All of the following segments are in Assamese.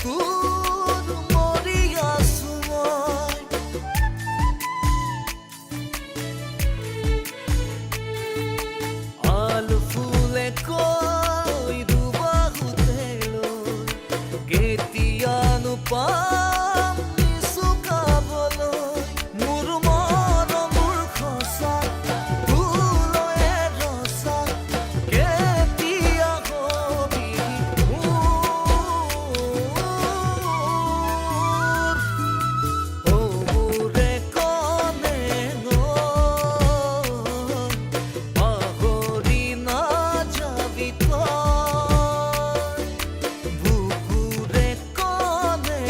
বুকুত মৰি আছো মই আলু ফুলে কৈ দুবাহুতে লৈ কেতিয়ানো পাম নিচু খাবলৈ মোৰ মৰমৰ খচা ফুলয়ে ৰচা কেতিয়া হবি মোৰে কনে পাহৰি নাযাবি তই বুকুৰে কনে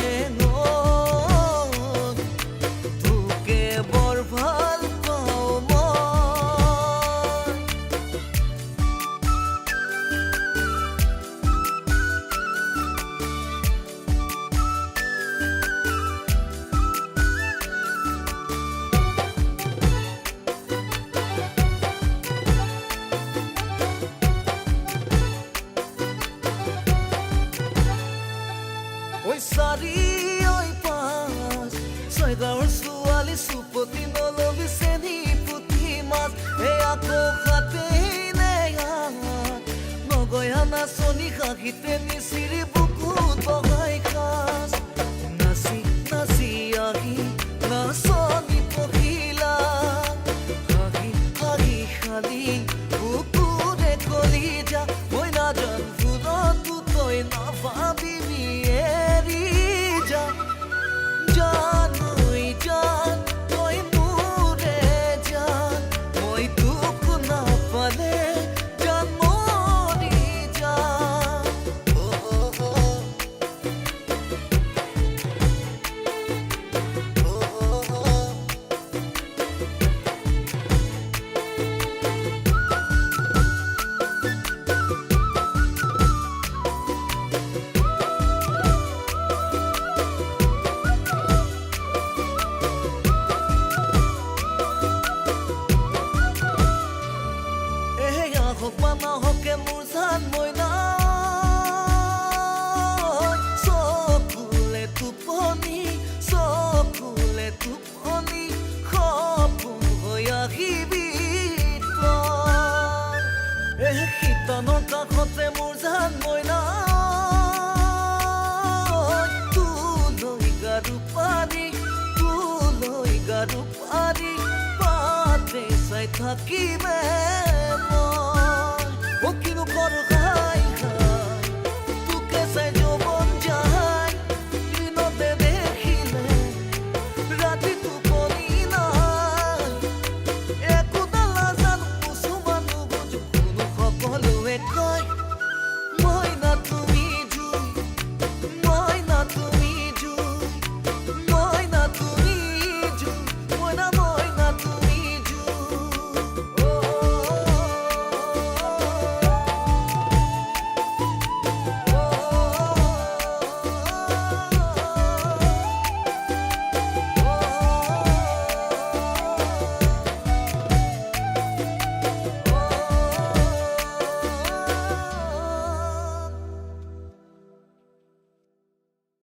তোকে বৰ ভাল পাওঁ মই ঐ চাৰি ঐ পাঁচ ছয় গাঁৱৰ ছোৱালী চুপতি নলবি চেনি পুঠি মাছ এই আকৌ খাতেই নে নগয়া নাচনি হাঁহিতে নিচিৰি বুকুত বগাই খাচ নাচি নাচি আহি নাচনি পহিলা হাঁহি হাঁহি খালি বুকুৰে কলিজা মই নাজান ফুলতো তই নাভাবিবি এৰি যা জানৈ জান তই মোৰে জান মই তোক নাপালে জান মৰি যাম এয়া হওক বা নহকে মোৰ জান মইনা চকুলে টোপনি সপোন হৈ আহিবি তই শীতনৰ কাষতে মোৰ জান মইনা তোলৈ গাৰু পাৰি পাতে চাই থাকিম